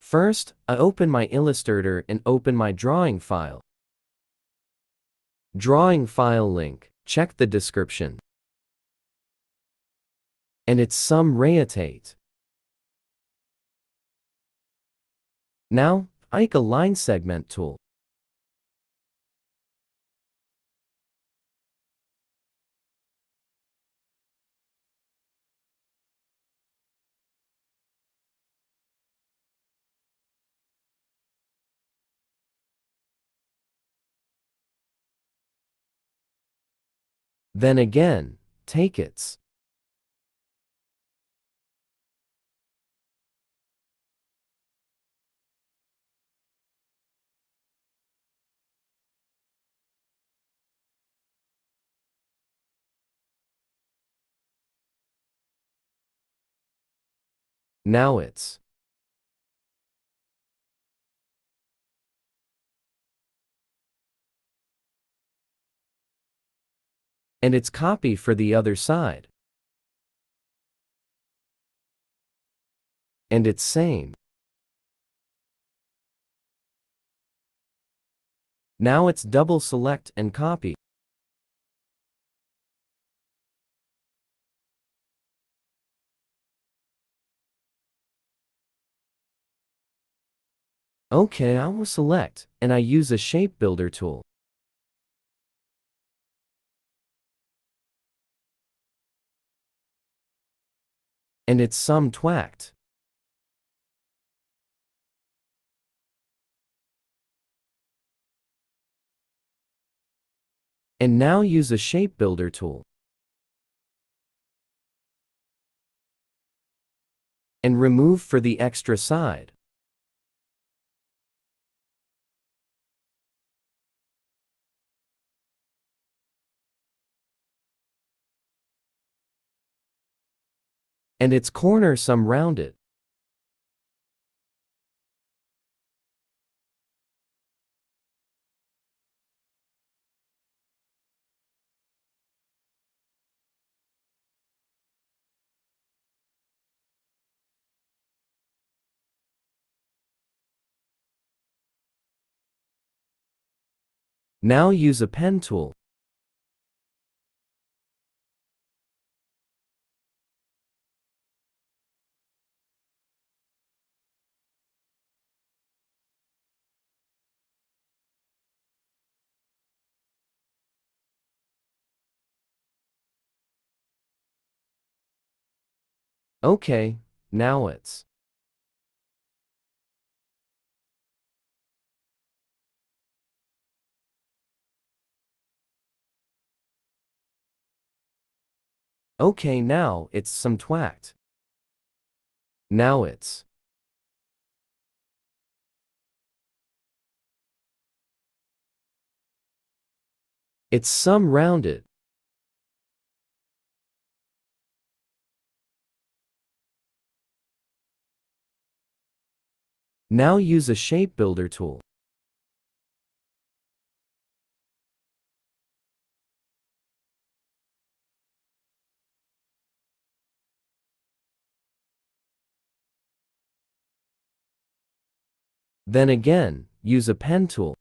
First, I open my Illustrator and open my drawing file. Drawing file link, check the description. And it's sum reatate. Now, ike a line segment tool. Then again, take its. Now it's. And it's copy for the other side. And it's same. Now it's double select and copy. Okay, I will select, and I use a shape builder tool. And it's sum twacked. And now use a shape builder tool. And remove for the extra side. And its corner sum rounded. Now use a pen tool. Okay, now it's. Okay, now it's sum twacked. Now it's. It's sum rounded. Now use a shape builder tool. Then again, use a pen tool.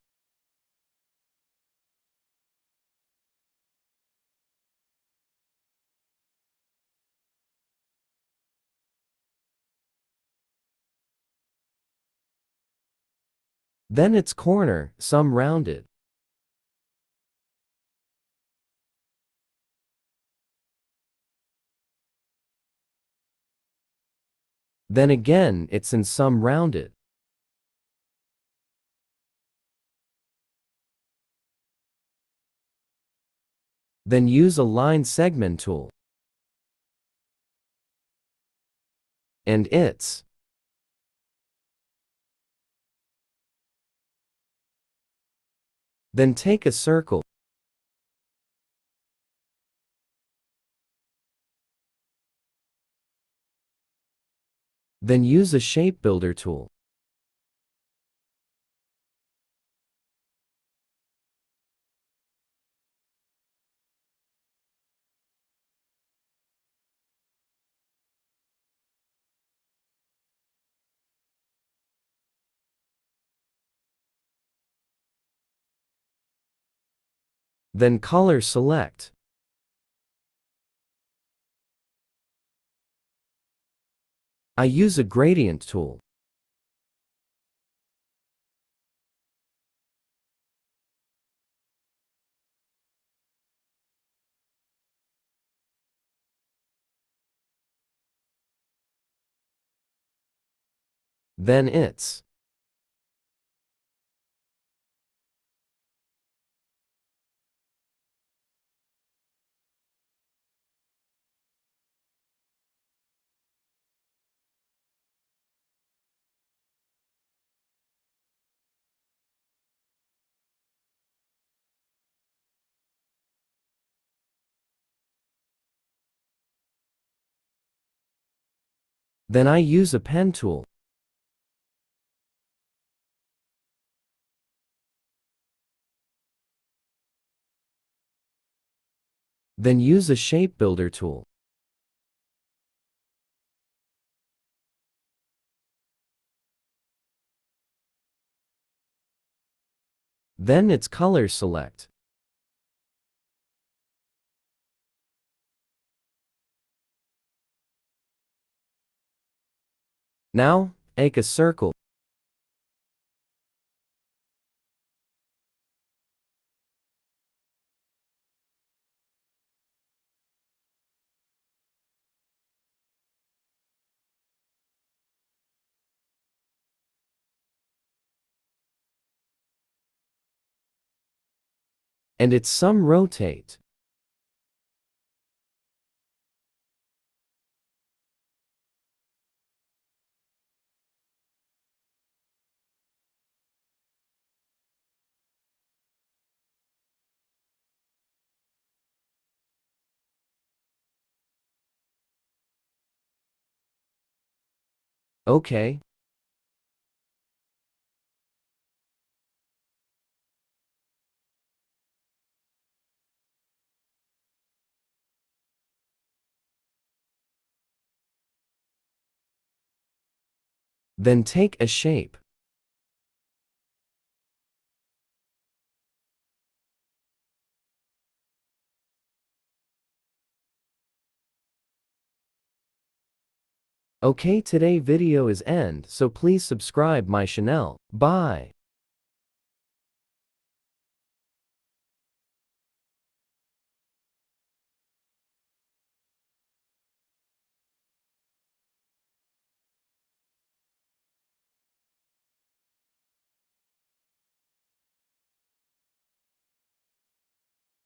Then its corner, sum rounded. Then again, it's in sum rounded. Then use a line segment tool. And it's. Then take a circle. Then use a shape builder tool. Then color select. I use a gradient tool. Then it's. Then I use a pen tool. Then use a shape builder tool. Then it's color select. Now, make a circle. And it's some rotate. Okay. Then take a shape. Okay, today video is end, so please subscribe my channel. Bye.